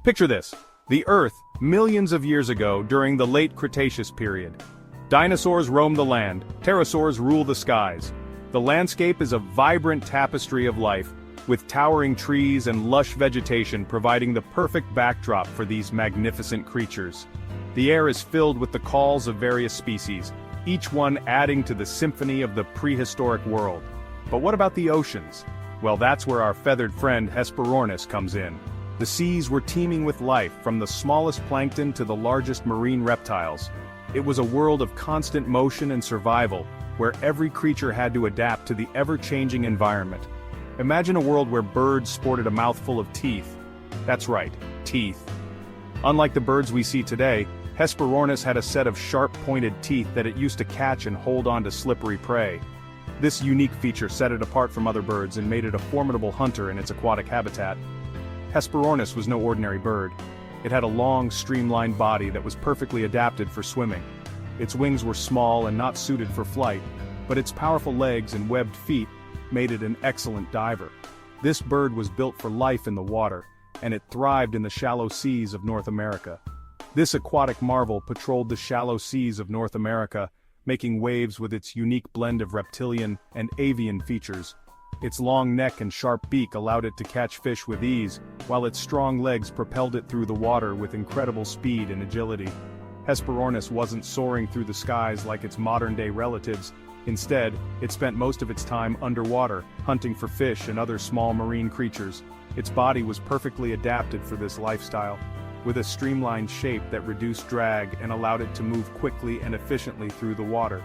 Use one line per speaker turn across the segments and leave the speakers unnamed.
Picture this: the Earth, millions of years ago during the late Cretaceous period. Dinosaurs roam the land, pterosaurs rule the skies. The landscape is a vibrant tapestry of life, with towering trees and lush vegetation providing the perfect backdrop for these magnificent creatures. The air is filled with the calls of various species, each one adding to the symphony of the prehistoric world. But what about the oceans? Well, that's where our feathered friend Hesperornis comes in. The seas were teeming with life, from the smallest plankton to the largest marine reptiles. It was a world of constant motion and survival, where every creature had to adapt to the ever-changing environment. Imagine a world where birds sported a mouthful of teeth. That's right, teeth. Unlike the birds we see today, Hesperornis had a set of sharp-pointed teeth that it used to catch and hold on to slippery prey. This unique feature set it apart from other birds and made it a formidable hunter in its aquatic habitat. Hesperornis was no ordinary bird. It had a long, streamlined body that was perfectly adapted for swimming. Its wings were small and not suited for flight, but its powerful legs and webbed feet made it an excellent diver. This bird was built for life in the water, and it thrived in the shallow seas of North America. This aquatic marvel patrolled the shallow seas of North America, making waves with its unique blend of reptilian and avian features. Its long neck and sharp beak allowed it to catch fish with ease, while its strong legs propelled it through the water with incredible speed and agility. Hesperornis wasn't soaring through the skies like its modern-day relatives. Instead, it spent most of its time underwater, hunting for fish and other small marine creatures. Its body was perfectly adapted for this lifestyle, with a streamlined shape that reduced drag and allowed it to move quickly and efficiently through the water.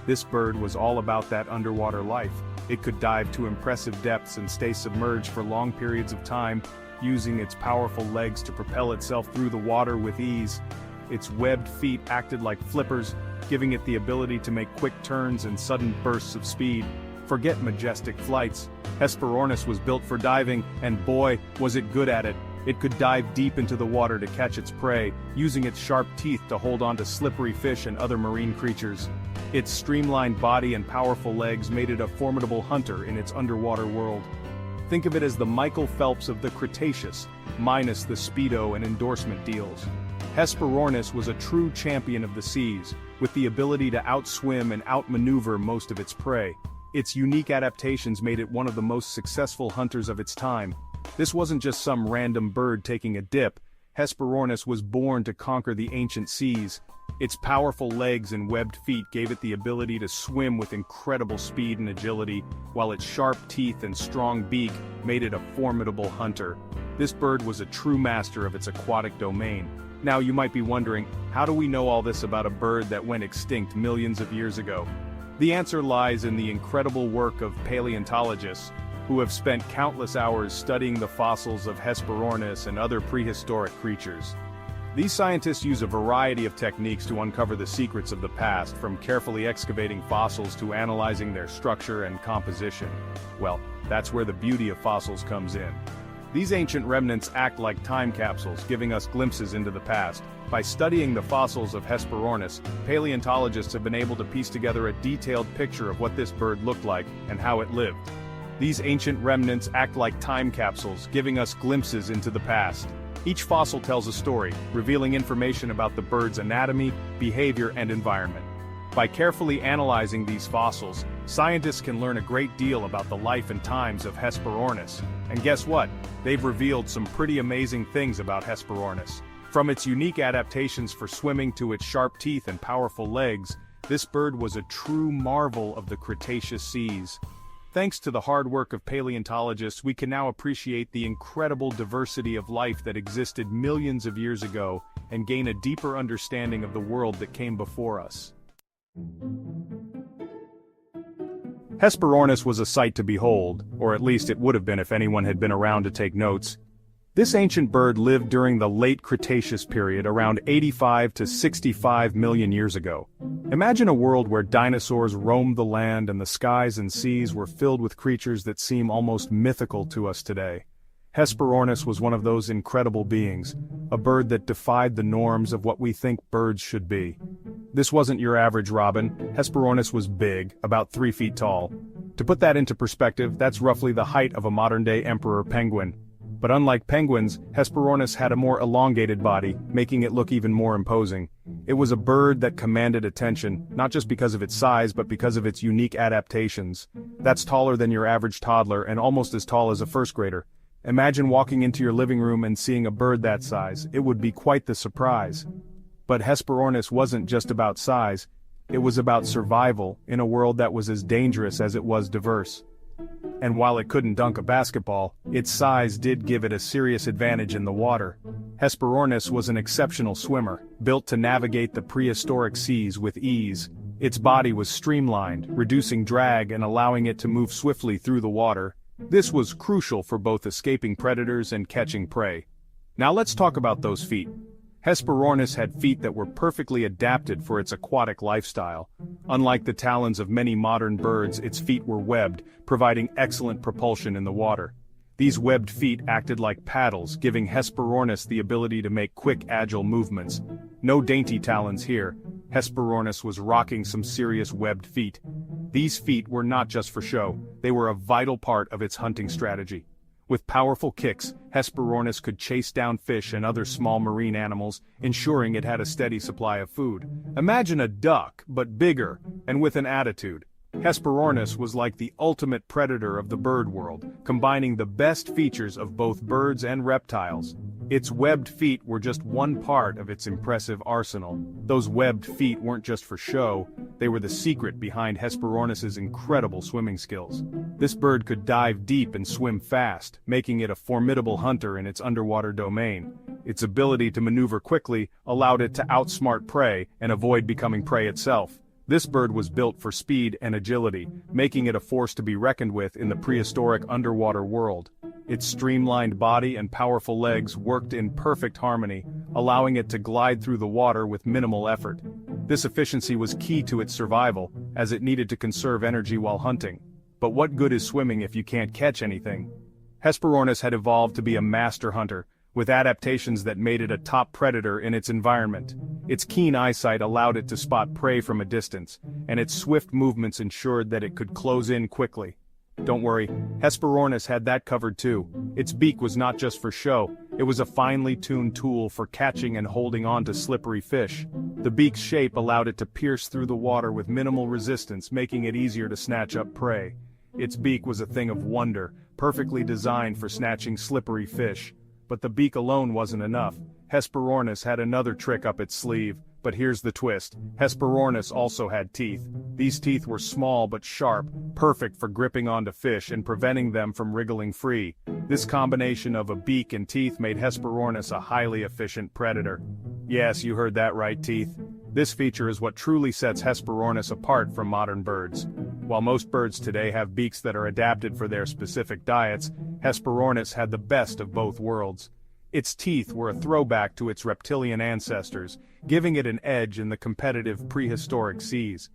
This bird was all about that underwater life. It could dive to impressive depths and stay submerged for long periods of time, using its powerful legs to propel itself through the water with ease. Its webbed feet acted like flippers, giving it the ability to make quick turns and sudden bursts of speed. Forget majestic flights. Hesperornis was built for diving, and boy, was it good at it. It could dive deep into the water to catch its prey, using its sharp teeth to hold on to slippery fish and other marine creatures. Its streamlined body and powerful legs made it a formidable hunter in its underwater world. Think of it as the Michael Phelps of the Cretaceous, minus the Speedo and endorsement deals. Hesperornis was a true champion of the seas, with the ability to outswim and outmaneuver most of its prey. Its unique adaptations made it one of the most successful hunters of its time. This wasn't just some random bird taking a dip. Hesperornis was born to conquer the ancient seas. Its powerful legs and webbed feet gave it the ability to swim with incredible speed and agility, while its sharp teeth and strong beak made it a formidable hunter. This bird was a true master of its aquatic domain. Now you might be wondering, how do we know all this about a bird that went extinct millions of years ago? The answer lies in the incredible work of paleontologists, who have spent countless hours studying the fossils of Hesperornis and other prehistoric creatures. These scientists use a variety of techniques to uncover the secrets of the past, from carefully excavating fossils to analyzing their structure and composition. Well, that's where the beauty of fossils comes in. These ancient remnants act like time capsules, giving us glimpses into the past. By studying the fossils of Hesperornis, paleontologists have been able to piece together a detailed picture of what this bird looked like and how it lived. These ancient remnants act like time capsules, giving us glimpses into the past. Each fossil tells a story, revealing information about the bird's anatomy, behavior, and environment. By carefully analyzing these fossils, scientists can learn a great deal about the life and times of Hesperornis. And guess what? They've revealed some pretty amazing things about Hesperornis. From its unique adaptations for swimming to its sharp teeth and powerful legs, this bird was a true marvel of the Cretaceous seas. Thanks to the hard work of paleontologists, we can now appreciate the incredible diversity of life that existed millions of years ago and gain a deeper understanding of the world that came before us. Hesperornis was a sight to behold, or at least it would have been if anyone had been around to take notes. This ancient bird lived during the late Cretaceous period, around 85 to 65 million years ago. Imagine a world where dinosaurs roamed the land and the skies and seas were filled with creatures that seem almost mythical to us today. Hesperornis was one of those incredible beings, a bird that defied the norms of what we think birds should be. This wasn't your average robin. Hesperornis was big, about 3 feet tall. To put that into perspective, that's roughly the height of a modern-day emperor penguin. But unlike penguins, Hesperornis had a more elongated body, making it look even more imposing. It was a bird that commanded attention, not just because of its size but because of its unique adaptations. That's taller than your average toddler and almost as tall as a first grader. Imagine walking into your living room and seeing a bird that size. It would be quite the surprise. But Hesperornis wasn't just about size, it was about survival in a world that was as dangerous as it was diverse. And while it couldn't dunk a basketball, its size did give it a serious advantage in the water. Hesperornis was an exceptional swimmer, built to navigate the prehistoric seas with ease. Its body was streamlined, reducing drag and allowing it to move swiftly through the water. This was crucial for both escaping predators and catching prey. Now let's talk about those feet. Hesperornis had feet that were perfectly adapted for its aquatic lifestyle. Unlike the talons of many modern birds, its feet were webbed, providing excellent propulsion in the water. These webbed feet acted like paddles, giving Hesperornis the ability to make quick, agile movements. No dainty talons here. Hesperornis was rocking some serious webbed feet. These feet were not just for show, they were a vital part of its hunting strategy. With powerful kicks, Hesperornis could chase down fish and other small marine animals, ensuring it had a steady supply of food. Imagine a duck, but bigger, and with an attitude. Hesperornis was like the ultimate predator of the bird world, combining the best features of both birds and reptiles. Its webbed feet were just one part of its impressive arsenal. Those webbed feet weren't just for show, they were the secret behind Hesperornis's incredible swimming skills. This bird could dive deep and swim fast, making it a formidable hunter in its underwater domain. Its ability to maneuver quickly allowed it to outsmart prey and avoid becoming prey itself. This bird was built for speed and agility, making it a force to be reckoned with in the prehistoric underwater world. Its streamlined body and powerful legs worked in perfect harmony, allowing it to glide through the water with minimal effort. This efficiency was key to its survival, as it needed to conserve energy while hunting. But what good is swimming if you can't catch anything? Hesperornis had evolved to be a master hunter, with adaptations that made it a top predator in its environment. Its keen eyesight allowed it to spot prey from a distance, and its swift movements ensured that it could close in quickly. Don't worry, Hesperornis had that covered too. Its beak was not just for show, it was a finely tuned tool for catching and holding on to slippery fish. The beak's shape allowed it to pierce through the water with minimal resistance, making it easier to snatch up prey. Its beak was a thing of wonder, perfectly designed for snatching slippery fish. But the beak alone wasn't enough. Hesperornis had another trick up its sleeve, but here's the twist. Hesperornis also had teeth. These teeth were small but sharp, perfect for gripping onto fish and preventing them from wriggling free. This combination of a beak and teeth made Hesperornis a highly efficient predator. Yes, you heard that right, teeth. This feature is what truly sets Hesperornis apart from modern birds. While most birds today have beaks that are adapted for their specific diets, Hesperornis had the best of both worlds. Its teeth were a throwback to its reptilian ancestors, giving it an edge in the competitive prehistoric seas.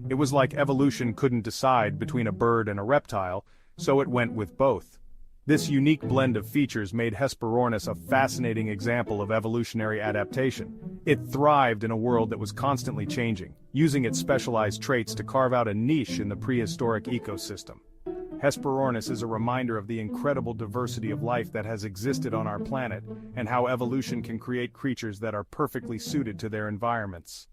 It was like evolution couldn't decide between a bird and a reptile, so it went with both. This unique blend of features made Hesperornis a fascinating example of evolutionary adaptation. It thrived in a world that was constantly changing, using its specialized traits to carve out a niche in the prehistoric ecosystem. Hesperornis is a reminder of the incredible diversity of life that has existed on our planet, and how evolution can create creatures that are perfectly suited to their environments.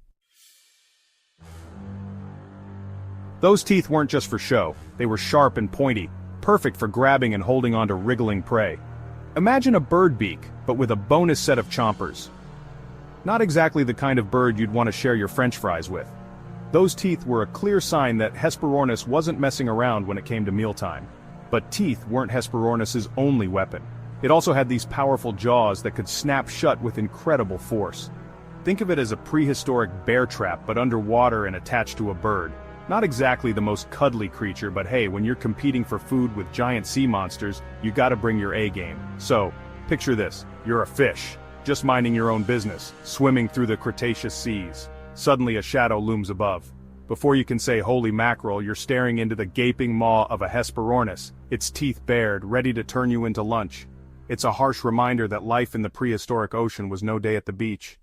Those teeth weren't just for show, they were sharp and pointy, perfect for grabbing and holding onto wriggling prey. Imagine a bird beak, but with a bonus set of chompers. Not exactly the kind of bird you'd want to share your French fries with. Those teeth were a clear sign that Hesperornis wasn't messing around when it came to mealtime. But teeth weren't Hesperornis's only weapon. It also had these powerful jaws that could snap shut with incredible force. Think of it as a prehistoric bear trap but underwater and attached to a bird. Not exactly the most cuddly creature, but hey, when you're competing for food with giant sea monsters, you gotta bring your A game. So, picture this, you're a fish, just minding your own business, swimming through the Cretaceous seas. Suddenly a shadow looms above. Before you can say holy mackerel, you're staring into the gaping maw of a Hesperornis, its teeth bared, ready to turn you into lunch. It's a harsh reminder that life in the prehistoric ocean was no day at the beach.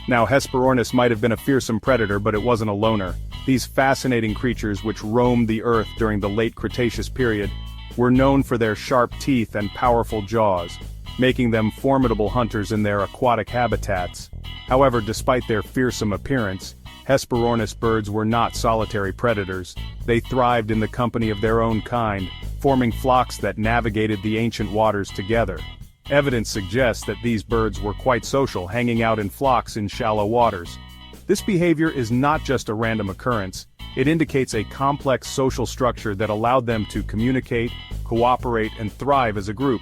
Now, Hesperornis might have been a fearsome predator, but it wasn't a loner. These fascinating creatures which roamed the Earth during the late Cretaceous period were known for their sharp teeth and powerful jaws, making them formidable hunters in their aquatic habitats. However, despite their fearsome appearance, Hesperornis birds were not solitary predators. They thrived in the company of their own kind, forming flocks that navigated the ancient waters together. Evidence suggests that these birds were quite social, hanging out in flocks in shallow waters. This behavior is not just a random occurrence, it indicates a complex social structure that allowed them to communicate, cooperate, and thrive as a group.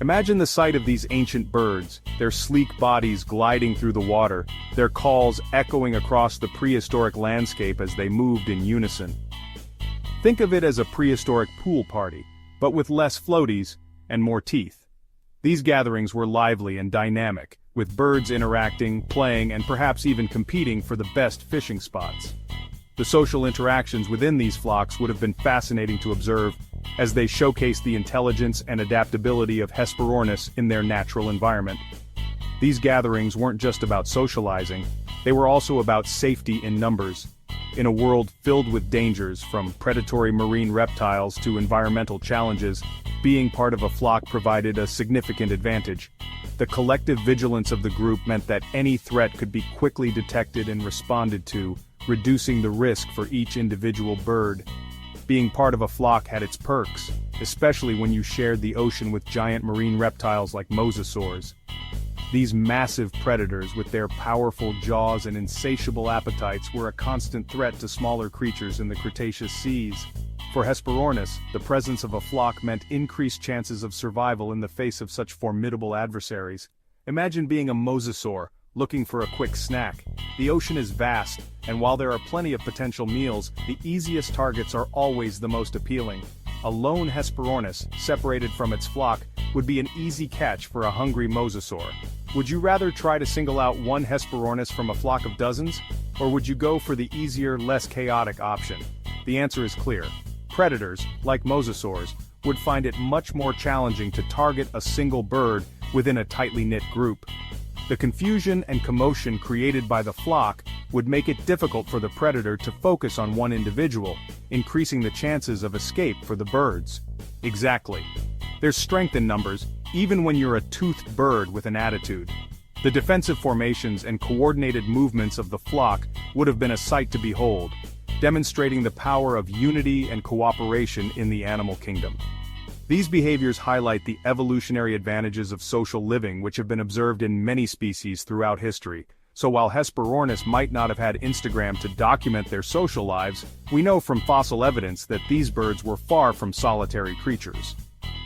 Imagine the sight of these ancient birds, their sleek bodies gliding through the water, their calls echoing across the prehistoric landscape as they moved in unison. Think of it as a prehistoric pool party, but with less floaties and more teeth. These gatherings were lively and dynamic, with birds interacting, playing, and perhaps even competing for the best fishing spots. The social interactions within these flocks would have been fascinating to observe, as they showcased the intelligence and adaptability of Hesperornis in their natural environment. These gatherings weren't just about socializing, they were also about safety in numbers. In a world filled with dangers, from predatory marine reptiles to environmental challenges, being part of a flock provided a significant advantage. The collective vigilance of the group meant that any threat could be quickly detected and responded to, reducing the risk for each individual bird. Being part of a flock had its perks, especially when you shared the ocean with giant marine reptiles like mosasaurs. These massive predators with their powerful jaws and insatiable appetites were a constant threat to smaller creatures in the Cretaceous seas. For Hesperornis, the presence of a flock meant increased chances of survival in the face of such formidable adversaries. Imagine being a mosasaur, looking for a quick snack. The ocean is vast, and while there are plenty of potential meals, the easiest targets are always the most appealing. A lone Hesperornis, separated from its flock, would be an easy catch for a hungry mosasaur. Would you rather try to single out one Hesperornis from a flock of dozens, or would you go for the easier, less chaotic option? The answer is clear. Predators, like mosasaurs, would find it much more challenging to target a single bird within a tightly knit group. The confusion and commotion created by the flock would make it difficult for the predator to focus on one individual, increasing the chances of escape for the birds. Exactly. There's strength in numbers, even when you're a toothed bird with an attitude. The defensive formations and coordinated movements of the flock would have been a sight to behold, demonstrating the power of unity and cooperation in the animal kingdom. These behaviors highlight the evolutionary advantages of social living which have been observed in many species throughout history. So while Hesperornis might not have had Instagram to document their social lives, we know from fossil evidence that these birds were far from solitary creatures.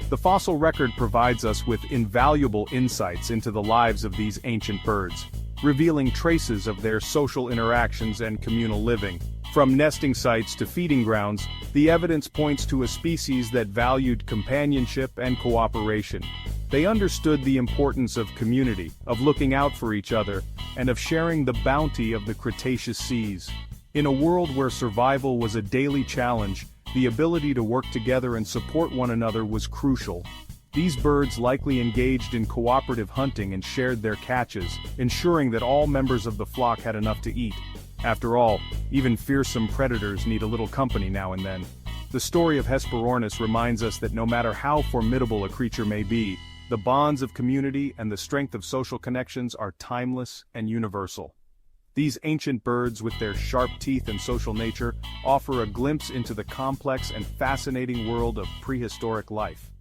The fossil record provides us with invaluable insights into the lives of these ancient birds, revealing traces of their social interactions and communal living. From nesting sites to feeding grounds, the evidence points to a species that valued companionship and cooperation. They understood the importance of community, of looking out for each other, and of sharing the bounty of the Cretaceous seas. In a world where survival was a daily challenge, the ability to work together and support one another was crucial. These birds likely engaged in cooperative hunting and shared their catches, ensuring that all members of the flock had enough to eat. After all, even fearsome predators need a little company now and then. The story of Hesperornis reminds us that no matter how formidable a creature may be, the bonds of community and the strength of social connections are timeless and universal. These ancient birds, with their sharp teeth and social nature, offer a glimpse into the complex and fascinating world of prehistoric life.